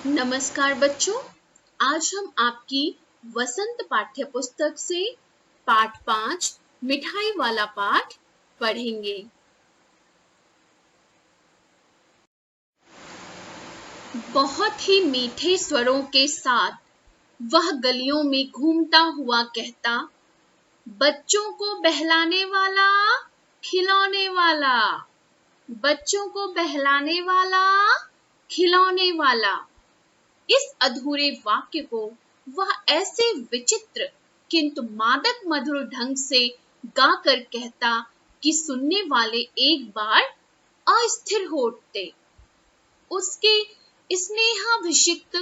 नमस्कार बच्चों, आज हम आपकी वसंत पाठ्य पुस्तक से पाठ 5 मिठाई वाला पाठ पढ़ेंगे। बहुत ही मीठे स्वरों के साथ वह गलियों में घूमता हुआ कहता, बच्चों को बहलाने वाला, खिलौने वाला, बच्चों को बहलाने वाला, खिलौने वाला। इस अधूरे वाक्य को वह ऐसे विचित्र किंतु मादक मधुर ढंग से गाकर कहता कि सुनने वाले एक बार अस्थिर हो उठते। उसके स्नेहाभिषिक्त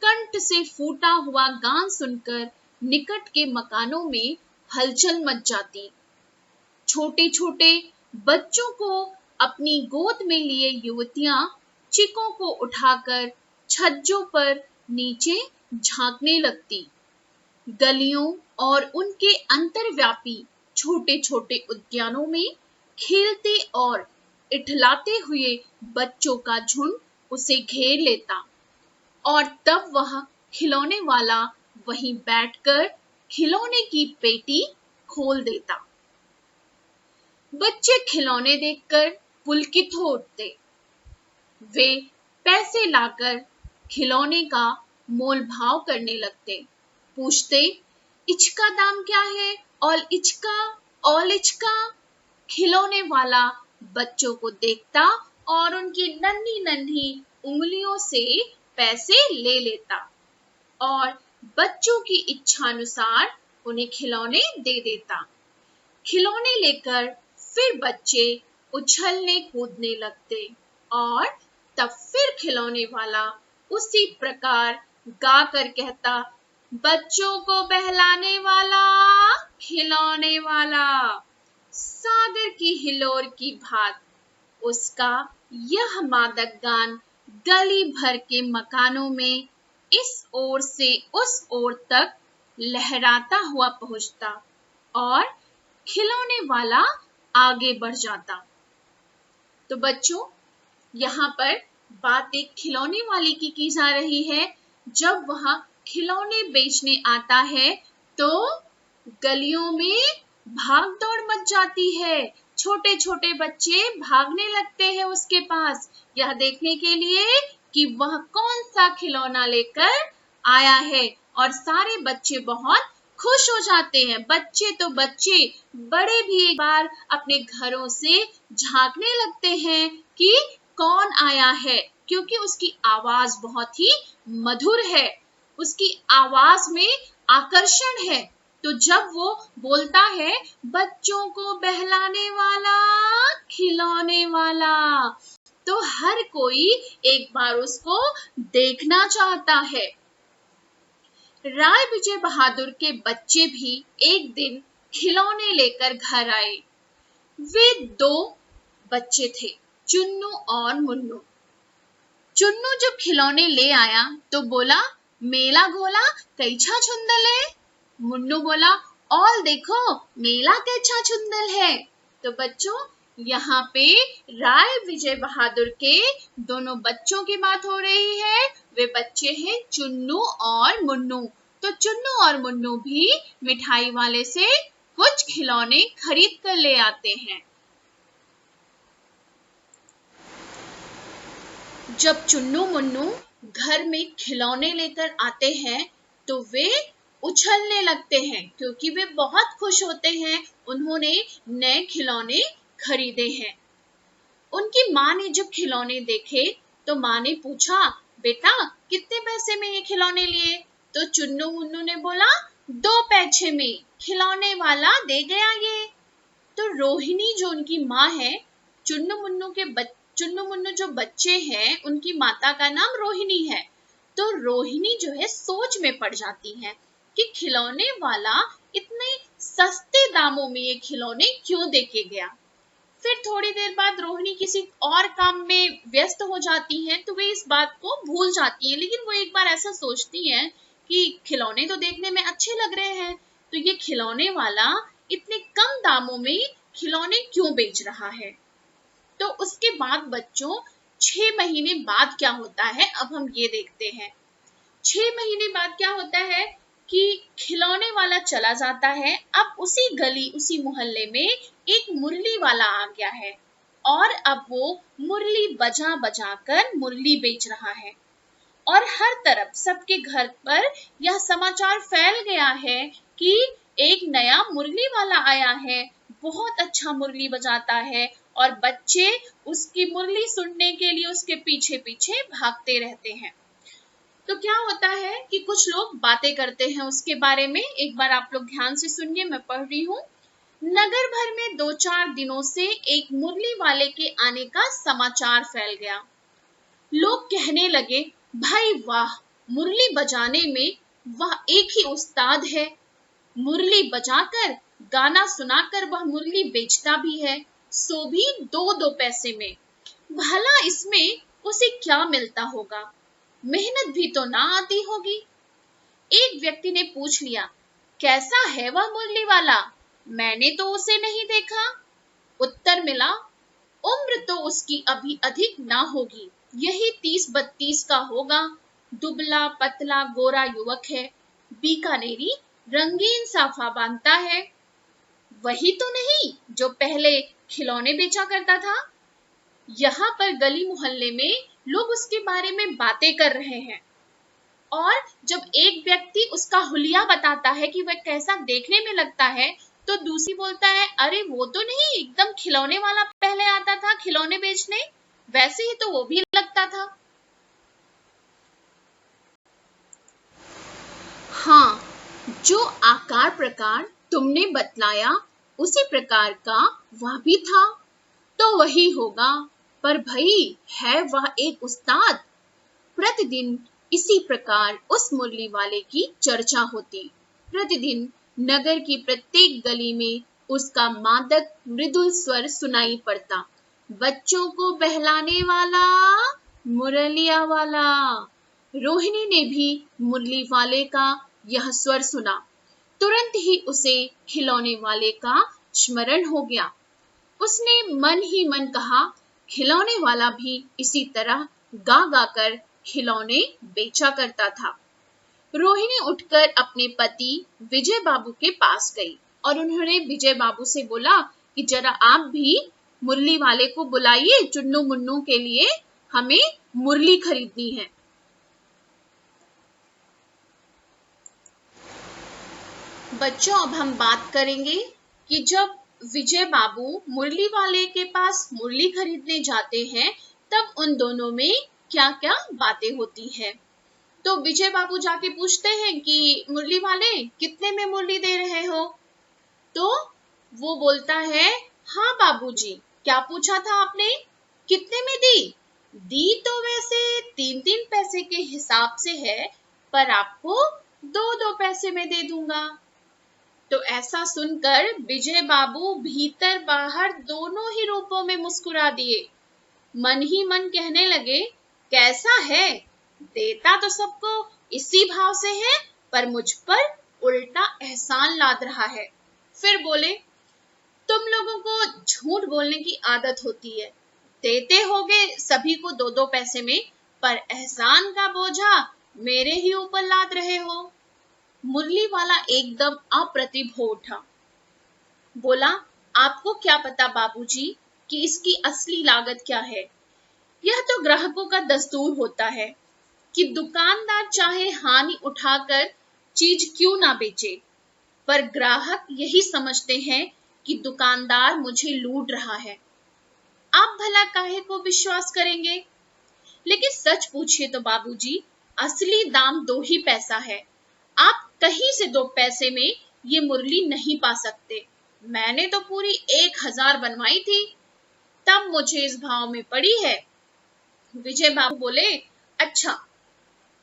कंठ से फूटा हुआ गान सुनकर निकट के मकानों में हलचल मच जाती। छोटे छोटे बच्चों को अपनी गोद में लिए युवतियां चिकों को उठाकर छज्जों पर नीचे झांकने लगती। गलियों और उनके अंतर्व्यापी छोटे छोटे उद्यानों में खेलते और इठलाते हुए बच्चों का झुंड उसे घेर लेता और तब वह खिलौने वाला वहीं बैठकर खिलौने की पेटी खोल देता। बच्चे खिलौने देखकर पुलकित हो उठते। वे पैसे लाकर खिलौने का मोल भाव करने लगते। पूछते, इचका दाम क्या है? और इचका। खिलौने वाला बच्चों को देखता और उनकी नन्ही नन्ही उंगलियों से पैसे ले लेता और बच्चों की इच्छानुसार उन्हें खिलौने दे देता। खिलौने लेकर फिर बच्चे उछलने कूदने लगते और तब फिर खिलौने वाला उसी प्रकार गाकर कहता, बच्चों को बहलाने वाला, खिलौने वाला। सागर की हिलोर की भात उसका यह मादक गान गली भर के मकानों में इस ओर से उस ओर तक लहराता हुआ पहुंचता और खिलौने वाला आगे बढ़ जाता। तो बच्चों, यहाँ पर बात एक खिलौने वाले की जा रही है। जब वह खिलौने बेचने आता है तो गलियों में भाग दौड़ मच जाती है। छोटे छोटे बच्चे भागने लगते हैं उसके पास, यह देखने के लिए कि वह कौन सा खिलौना लेकर आया है और सारे बच्चे बहुत खुश हो जाते हैं। बच्चे तो बच्चे, बड़े भी एक बार अपने घरों से झांकने लगते हैं कि कौन आया है, क्योंकि उसकी आवाज बहुत ही मधुर है, उसकी आवाज में आकर्षण है। तो जब वो बोलता है, बच्चों को बहलाने वाला, खिलौने वाला, तो हर कोई एक बार उसको देखना चाहता है। राय विजय बहादुर के बच्चे भी एक दिन खिलौने लेकर घर आए। वे दो बच्चे थे, चुन्नू और मुन्नू। चुन्नू जब खिलौने ले आया तो बोला, मेला घोला कैछा छुंदल है। मुन्नू बोला, और देखो मेला कैछा छुंदल है। तो बच्चों, यहाँ पे राय विजय बहादुर के दोनों बच्चों की बात हो रही है। वे बच्चे हैं चुन्नू और मुन्नू। तो चुन्नू और मुन्नू भी मिठाई वाले से कुछ खिलौने खरीद कर ले आते हैं। जब चुन्नू मुन्नू घर में खिलौने लेकर आते हैं तो वे उछलने लगते हैं, क्योंकि वे बहुत खुश होते हैं, उन्होंने नए खिलौने खरीदे हैं। उनकी माँ ने जब खिलौने देखे तो माँ ने पूछा, बेटा कितने पैसे में ये खिलौने लिए? तो चुन्नू मुन्नू ने बोला, 2 पैसे में खिलौने वाला दे गया ये। तो रोहिणी जो उनकी माँ है, चुन्नू मुन्नू जो बच्चे हैं उनकी माता का नाम रोहिणी है। तो रोहिणी जो है सोच में पड़ जाती है कि खिलौने वाला इतने सस्ते दामों में ये खिलौने क्यों देके गया। फिर थोड़ी देर बाद रोहिणी किसी और काम में व्यस्त हो जाती हैं, तो वे इस बात को भूल जाती हैं। लेकिन वो एक बार ऐसा सोचती हैं कि खिलौने तो देखने में अच्छे लग रहे हैं, तो ये खिलौने वाला इतने कम दामों में खिलौने क्यों बेच रहा है। तो उसके बाद बच्चों, 6 महीने बाद क्या होता है, अब हम ये देखते हैं। 6 महीने बाद क्या होता है कि खिलौने वाला चला जाता है। अब उसी गली, उसी मोहल्ले में एक मुरली वाला आ गया है और अब वो मुरली बजा बजा कर मुरली बेच रहा है और हर तरफ सबके घर पर यह समाचार फैल गया है कि एक नया मुरली वाला आया है, बहुत अच्छा मुरली बजाता है और बच्चे उसकी मुरली सुनने के लिए उसके पीछे पीछे भागते रहते हैं। तो क्या होता है कि कुछ लोग बातें करते हैं उसके बारे में। एक बार आप लोग ध्यान से सुनिए, मैं पढ़ रही हूँ। नगर भर में 2-4 दिनों से एक मुरली वाले के आने का समाचार फैल गया। लोग कहने लगे, भाई वाह, मुरली बजाने में वह एक ही उस्ताद है। मुरली बजाकर, गाना सुनाकर वह मुरली बेचता भी है, सो भी 2-2 पैसे में। भला इसमें उसे क्या मिलता होगा? मेहनत भी तो ना आती होगी। एक व्यक्ति ने पूछ लिया, कैसा है वह मुरली वाला? मैंने तो उसे नहीं देखा। उत्तर मिला, उम्र तो उसकी अभी अधिक ना होगी, यही 30-32 का होगा। दुबला पतला गोरा युवक है, बीकानेरी रंगीन साफा बांधता है। वही तो नहीं जो पहले खिलौने बेचा करता था? यहाँ पर गली मोहल्ले में लोग उसके बारे में बातें कर रहे हैं और जब एक व्यक्ति उसका हुलिया बताता है कि वह कैसा देखने में लगता है, तो दूसरी बोलता है, अरे वो तो नहीं, एकदम खिलौने वाला पहले आता था खिलौने बेचने, वैसे ही तो वो भी लगता था। हाँ, जो आकार प्रकार तुमने बतलाया उसी प्रकार का वह भी था, तो वही होगा। पर भाई, है वह एक उस्ताद? प्रतिदिन इसी प्रकार उस मुरली वाले की चर्चा होती। प्रतिदिन नगर की प्रत्येक गली में उसका मादक मृदुल स्वर सुनाई पड़ता। बच्चों को बहलाने वाला, मुरलिया वाला। रोहिणी ने भी मुरली वाले का यह स्वर सुना। तुरंत ही उसे खिलौने वाले का स्मरण हो गया। उसने मन ही मन कहा, खिलौने वाला भी इसी तरह गा गा कर खिलौने बेचा करता था। रोहिणी उठकर अपने पति विजय बाबू के पास गई और उन्होंने विजय बाबू से बोला कि जरा आप भी मुरली वाले को बुलाइए, चुन्नू मुन्नू के लिए हमें मुरली खरीदनी है। बच्चों, अब हम बात करेंगे कि जब विजय बाबू मुरली वाले के पास मुरली खरीदने जाते हैं, तब उन दोनों में क्या क्या बातें होती है। तो विजय बाबू जाके पूछते हैं कि मुरली वाले, कितने में मुरली दे रहे हो? तो वो बोलता है, हाँ बाबूजी, क्या पूछा था आपने, कितने में दी? दी तो वैसे 3-3 पैसे के हिसाब से है, पर आपको 2-2 पैसे में दे दूंगा। तो ऐसा सुनकर विजय बाबू भीतर बाहर दोनों ही रूपों में मुस्कुरा दिए। मन ही मन कहने लगे, कैसा है, देता तो सबको इसी भाव से है, पर मुझ पर उल्टा एहसान लाद रहा है। फिर बोले, तुम लोगों को झूठ बोलने की आदत होती है, देते होगे सभी को 2-2 पैसे में, पर एहसान का बोझा मेरे ही ऊपर लाद रहे हो। मुरली वाला एकदम अप्रतिभ हो उठा। बोला, आपको क्या पता बाबूजी कि इसकी असली लागत क्या है? यह तो ग्राहकों का दस्तूर होता है कि दुकानदार चाहे हानि उठाकर चीज क्यों ना बेचे, पर ग्राहक यही समझते हैं कि दुकानदार मुझे लूट रहा है। आप भला काहे को विश्वास करेंगे? लेकिन सच पूछिए तो बाबूजी, असली दाम 2 ही पैसा है। आप कहीं से 2 पैसे में ये मुरली नहीं पा सकते। मैंने तो पूरी 1000 बनवाई थी, तब मुझे इस भाव में पड़ी है। विजय बाबू बोले, अच्छा,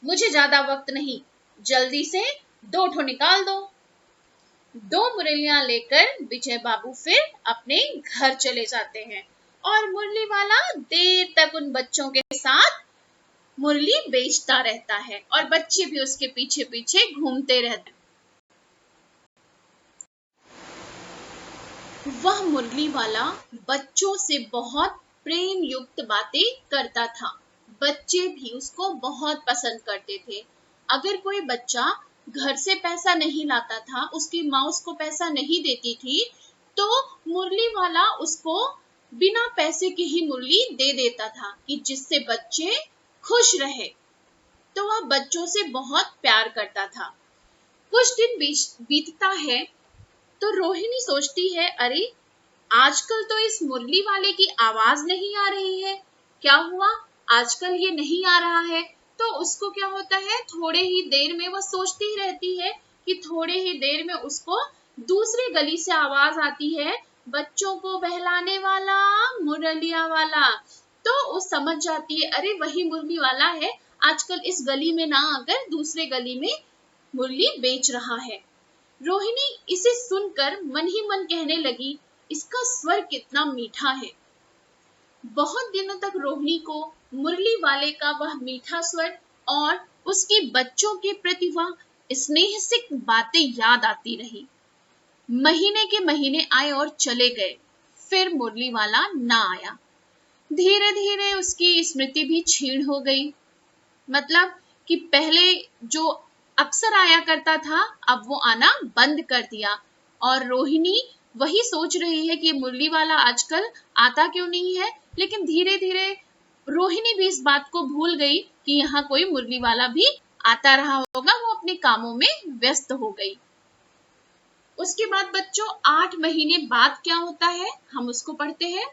मुझे ज्यादा वक्त नहीं, जल्दी से 2 ठो निकाल दो। 2 मुरलियां लेकर विजय बाबू फिर अपने घर चले जाते हैं और मुरली वाला देर तक उन बच्चों के साथ मुरली बेचता रहता है और बच्चे भी उसके पीछे पीछे घूमते रहते हैं। वह मुरली वाला बच्चों से बहुत प्रेम युक्त बातें करता था। बच्चे भी उसको बहुत पसंद करते थे। अगर कोई बच्चा घर से पैसा नहीं लाता था, उसकी माँ उसको पैसा नहीं देती थी, तो मुरली वाला उसको बिना पैसे के ही मुरली दे देता था कि जिससे बच्चे खुश रहे। तो वह बच्चों से बहुत प्यार करता था। कुछ दिन बीतता है तो रोहिणी सोचती है, अरे आजकल तो इस मुरली वाले की आवाज नहीं आ रही है, क्या हुआ, आजकल ये नहीं आ रहा है। तो उसको क्या होता है, थोड़े ही देर में वह सोचती ही रहती है कि थोड़े ही देर में उसको दूसरी गली से आवाज आती है, बच्चों को बहलाने वाला मुरलिया वाला। तो वो समझ जाती है, अरे वही मुरली वाला है, आजकल इस गली में ना आकर दूसरे गली में मुरली बेच रहा है। रोहिणी इसे सुनकर मन ही मन कहने लगी, इसका स्वर कितना मीठा है। बहुत दिनों तक रोहिणी को मुरली वाले का वह मीठा स्वर और उसके बच्चों के प्रति वह स्नेह से बातें याद आती रही। महीने के महीने आए और चले गए, फिर मुरली वाला ना आया। धीरे धीरे उसकी स्मृति भी क्षीण हो गई। मतलब कि पहले जो अक्सर आया करता था, अब वो आना बंद कर दिया। और रोहिणी वही सोच रही है कि मुरली वाला आजकल आता क्यों नहीं है। लेकिन धीरे धीरे रोहिणी भी इस बात को भूल गई कि यहाँ कोई मुरली वाला भी आता रहा होगा, वो अपने कामों में व्यस्त हो गई। उसके बाद बच्चों 8 महीने बाद क्या होता है, हम उसको पढ़ते हैं।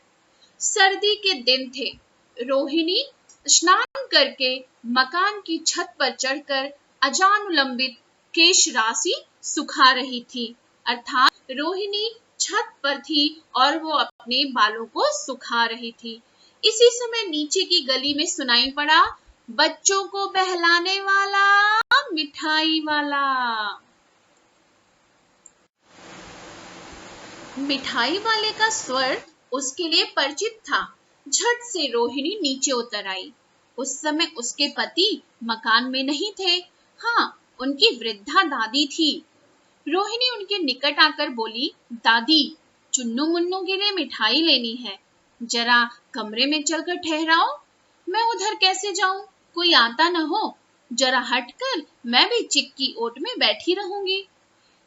सर्दी के दिन थे। रोहिणी स्नान करके मकान की छत पर चढ़कर अजानुलंबित केश राशि सुखा रही थी। अर्थात रोहिणी छत पर थी और वो अपने बालों को सुखा रही थी। इसी समय नीचे की गली में सुनाई पड़ा, बच्चों को बहलाने वाला मिठाई वाला। मिठाई वाले का स्वर उसके लिए परिचित था। झट से रोहिणी नीचे उतर आई। उस समय उसके पति मकान में नहीं थे। हाँ, उनकी वृद्धा दादी थी। रोहिणी उनके निकट आकर बोली, दादी, चुन्नू मुन्नू के लिए मिठाई लेनी है, जरा कमरे में चलकर ठहराओ। मैं उधर कैसे जाऊं, कोई आता न हो, जरा हटकर मैं भी चिक्की ओट में बैठी रहूंगी।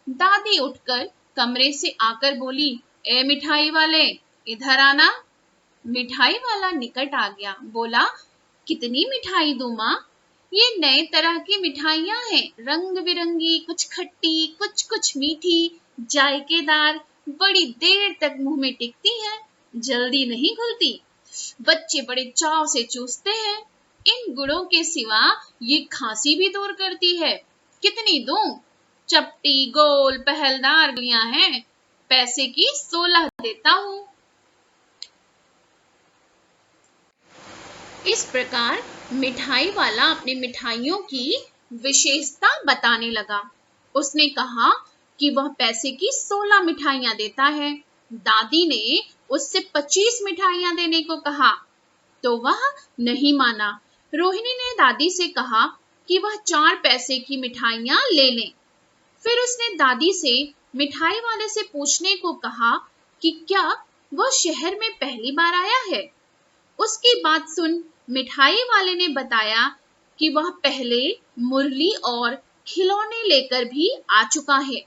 दादी उठकर कमरे से आकर बोली, ए मिठाई वाले, इधर आना। मिठाई वाला निकट आ गया, बोला, कितनी मिठाई दूं मां? ये नए तरह की मिठाइयां हैं, रंग बिरंगी, कुछ खट्टी, कुछ मीठी, जायकेदार, बड़ी देर तक मुंह में टिकती है, जल्दी नहीं घुलती। बच्चे बड़े चाव से चूसते हैं। इन गुणों के सिवा ये खांसी भी दूर करती है। कितनी दूं? चपटी गोल पहलदार गुड़ियां हैं, पैसे की 16 देता हूं। इस प्रकार मिठाई वाला अपनी मिठाइयों की विशेषता बताने लगा। उसने कहा कि वह पैसे की 16 मिठाइयां देता है। दादी ने उससे 25 मिठाइयां देने को कहा तो वह नहीं माना। रोहिणी ने दादी से कहा कि वह 4 पैसे की मिठाइयां ले लें। फिर उसने दादी से मिठाई वाले से पूछने को कहा कि क्या वह शहर में पहली बार आया है। उसकी बात सुन मिठाई वाले ने बताया कि वह पहले मुरली और खिलौने लेकर भी आ चुका है।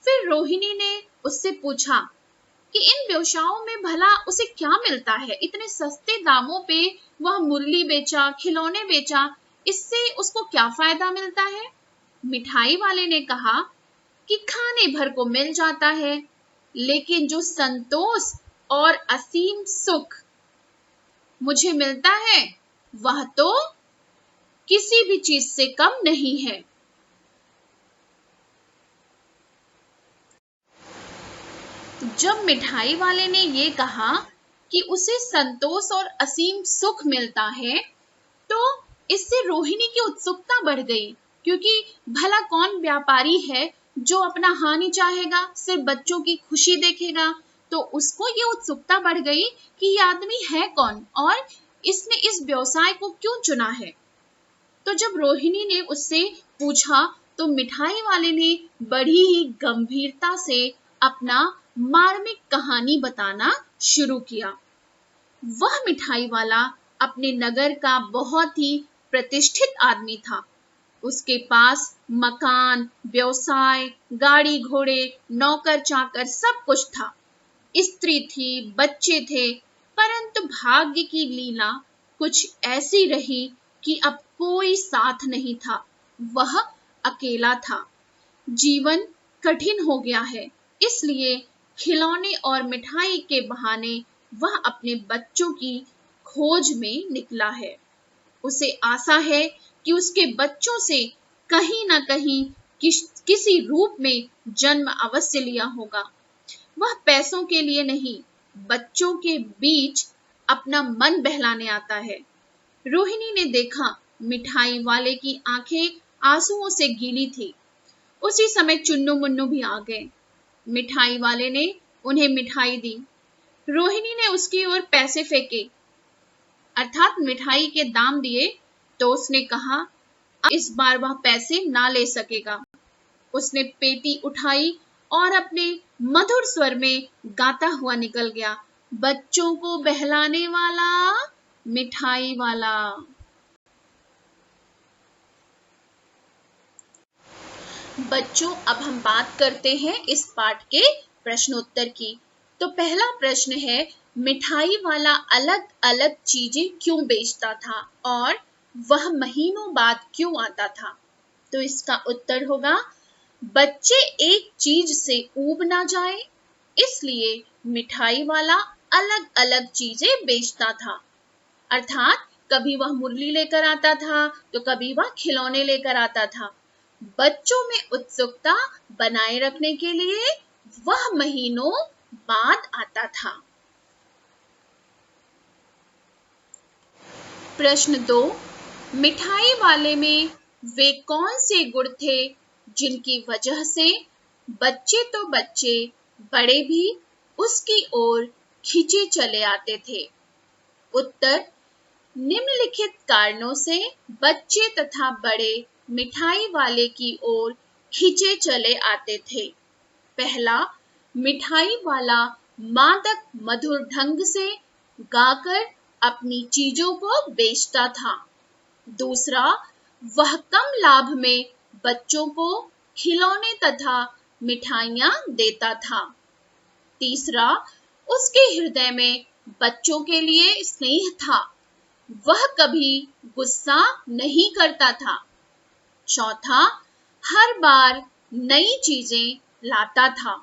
फिर रोहिणी ने उससे पूछा कि इन व्यवसायों में भला उसे क्या मिलता है, इतने सस्ते दामों पे वह मुरली बेचा, खिलौने बेचा, इससे उसको क्या फायदा मिलता है। मिठाई वाले ने कहा कि खाने भर को मिल जाता है, लेकिन जो संतोष और असीम सुख मुझे मिलता है वह तो किसी भी चीज से कम नहीं है। जब मिठाई वाले ने ये कहा कि उसे संतोष और असीम सुख मिलता है, तो इससे रोहिणी की उत्सुकता बढ़ गई, क्योंकि भला कौन व्यापारी है जो अपना हानि चाहेगा, सिर्फ बच्चों की खुशी देखेगा। तो उसको ये उत्सुकता बढ़ गई कि ये आदमी है कौन और इसने इस व्यवसाय को क्यों चुना है। तो जब रोहिणी ने उससे पूछा तो मिठाई वाले ने बड़ी ही गंभीरता से अपना मार्मिक कहानी बताना शुरू किया। वह मिठाई वाला अपने नगर का बहुत ही प्रतिष्ठित आदमी था। उसके पास मकान, व्यवसाय, गाड़ी घोड़े, नौकर चाकर सब कुछ था। स्त्री थी, बच्चे थे, परंतु भाग्य की लीला कुछ ऐसी रही कि अब कोई साथ नहीं था। वह अकेला था। जीवन कठिन हो गया है, इसलिए खिलौने और मिठाई के बहाने वह अपने बच्चों की खोज में निकला है। उसे आशा है कि उसके बच्चों से कहीं ना कहीं किसी रूप में जन्म अवश्य लिया होगा। वह पैसों के लिए नहीं, बच्चों के बीच अपना मन बहलाने आता है। रोहिणी ने देखा मिठाई वाले की आंखें आंसुओं से गीली थी। उसी समय चुन्नू मुन्नू भी आ गए। मिठाई वाले ने उन्हें मिठाई दी। रोहिणी ने उसकी ओर पैसे फेंके, अर्थात मिठाई के दाम दिए, तो उसने कहा अब इस बार वह पैसे ना ले सकेगा। उसने पेटी उठाई और अपने मधुर स्वर में गाता हुआ निकल गया, बच्चों को बहलाने वाला मिठाई वाला। बच्चों, अब हम बात करते हैं इस पाठ के प्रश्नोत्तर की। तो पहला प्रश्न है, मिठाई वाला अलग अलग चीजें क्यों बेचता था और वह महीनों बाद क्यों आता था? तो इसका उत्तर होगा, बच्चे एक चीज से ऊब ना जाए, इसलिए मिठाई वाला अलग अलग चीजें बेचता था। अर्थात कभी वह मुरली लेकर आता था तो कभी वह खिलौने लेकर आता था। बच्चों में उत्सुकता बनाए रखने के लिए वह महीनों बाद आता था। प्रश्न 2, मिठाई वाले में वे कौन से गुण थे जिनकी वजह से बच्चे तो बच्चे, बड़े भी उसकी ओर खींचे चले आते थे? उत्तर, निम्नलिखित कारणों से बच्चे तथा बड़े मिठाई वाले की ओर खींचे चले आते थे। पहला, मिठाई वाला मादक मधुर ढंग से गाकर अपनी चीजों को बेचता था। दूसरा, वह कम लाभ में बच्चों को खिलौने तथा मिठाइयां देता था। तीसरा, उसके हृदय में बच्चों के लिए स्नेह था, वह कभी गुस्सा नहीं करता था। चौथा, हर बार नई चीजें लाता था।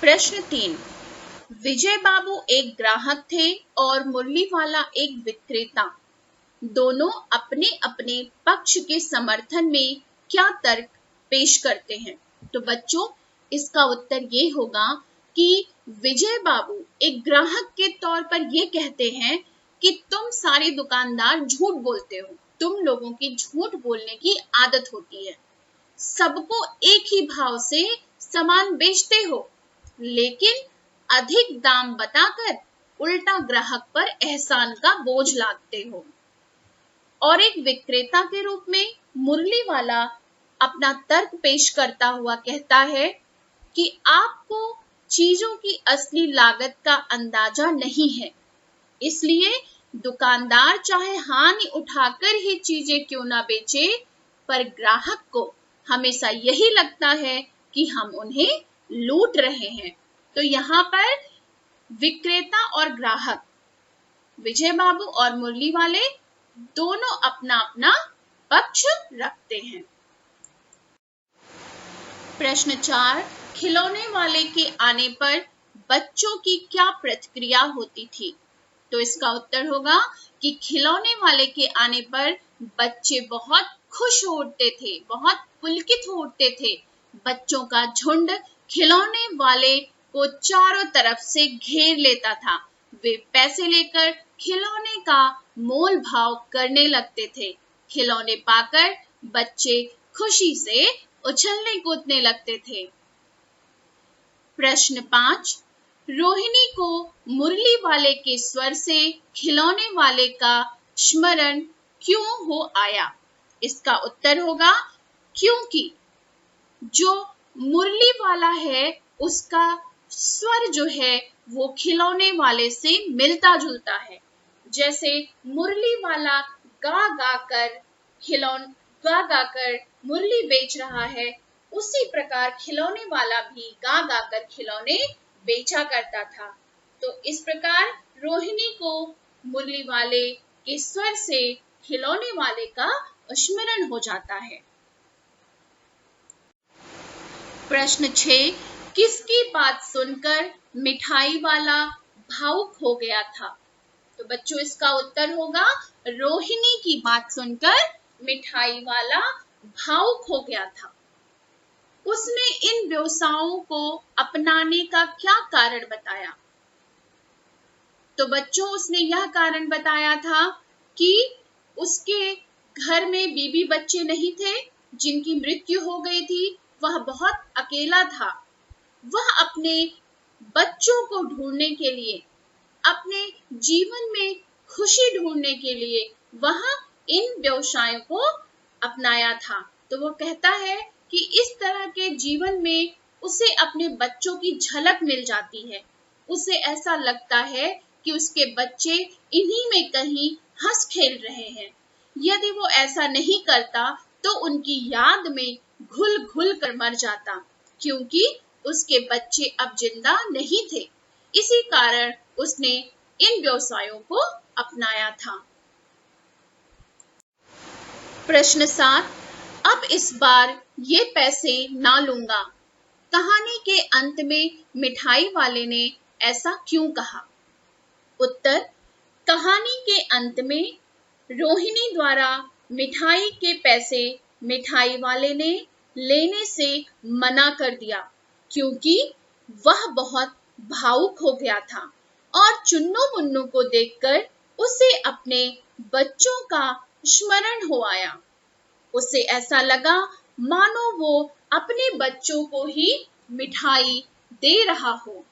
प्रश्न 3, विजय बाबू एक ग्राहक थे और मुरली वाला एक विक्रेता। दोनों अपने अपने पक्ष के समर्थन में क्या तर्क पेश करते हैं? तो बच्चों, इसका उत्तर ये होगा कि विजय बाबू एक ग्राहक के तौर पर ये कहते हैं कि तुम सारे दुकानदार झूठ बोलते हो, तुम लोगों की झूठ बोलने की आदत होती है, सबको एक ही भाव से सामान बेचते हो, लेकिन अधिक दाम बताकर उल्टा ग्राहक पर एहसान का बोझ लादते हो। और एक विक्रेता के रूप में मुरली वाला अपना तर्क पेश करता हुआ कहता है कि आपको चीजों की असली लागत का अंदाजा नहीं है, इसलिए दुकानदार चाहे हानि उठाकर ही चीजें क्यों ना बेचे, पर ग्राहक को हमेशा यही लगता है कि हम उन्हें लूट रहे हैं। तो यहाँ पर विक्रेता और ग्राहक, विजय बाबू और मुरली वाले, दोनों अपना अपना पक्ष रखते हैं। प्रश्न 4, खिलौने वाले के आने पर बच्चों की क्या प्रतिक्रिया होती थी? तो इसका उत्तर होगा कि खिलौने वाले के आने पर बच्चे बहुत खुश हो उठते थे, बहुत पुलकित हो उठते थे। बच्चों का झुंड खिलौने वाले को चारों तरफ से घेर लेता था। वे पैसे लेकर खिलौने का मोल भाव करने लगते थे। खिलौने पाकर बच्चे खुशी से उछलने कूदने लगते थे। प्रश्न 5, रोहिणी को मुरली वाले के स्वर से खिलौने वाले का स्मरण क्यों हो आया? इसका उत्तर होगा क्योंकि जो मुरली वाला है उसका स्वर जो है वो खिलौने वाले से मिलता जुलता है। जैसे मुरली वाला गा गा कर मुरली बेच रहा है, उसी प्रकार खिलौने वाला भी गा कर खिलौने बेचा करता था। तो इस प्रकार रोहिणी को मुरली वाले के स्वर से खिलौने वाले का स्मरण हो जाता है। प्रश्न 6, किसकी बात सुनकर मिठाई वाला भावुक हो गया था? तो बच्चों इसका उत्तर होगा रोहिणी की बात सुनकर मिठाई वाला भावुक हो गया था। उसने इन व्यवसायों को अपनाने का क्या कारण बताया? तो बच्चों उसने यह कारण बताया था कि उसके घर में बीबी बच्चे नहीं थे, जिनकी मृत्यु हो गई थी। वह बहुत अकेला था। वह अपने बच्चों को ढूंढने के लिए, अपने जीवन में खुशी ढूंढने के लिए वह इन व्यवसायों को अपनाया था। तो वो कहता है कि इस तरह के जीवन में उसे अपने बच्चों की झलक मिल जाती है। उसे ऐसा लगता है कि उसके बच्चे इन्हीं में कहीं हंस खेल रहे हैं। यदि वो ऐसा नहीं करता तो उनकी याद में घुल घुल कर मर जाता, क्योंकि उसके बच्चे अब जिंदा नहीं थे। इसी कारण उसने इन व्यवसायों को अपनाया था। प्रश्न 7, अब इस बार ये पैसे ना लूंगा। कहानी के अंत में मिठाई वाले ने ऐसा क्यों कहा? उत्तर, कहानी के अंत में रोहिणी द्वारा मिठाई के पैसे मिठाई वाले ने लेने से मना कर दिया, क्योंकि वह बहुत भावुक हो गया था और चुन्नू मुन्नू को देखकर उसे अपने बच्चों का स्मरण हो आया। उसे ऐसा लगा मानो वो अपने बच्चों को ही मिठाई दे रहा हो।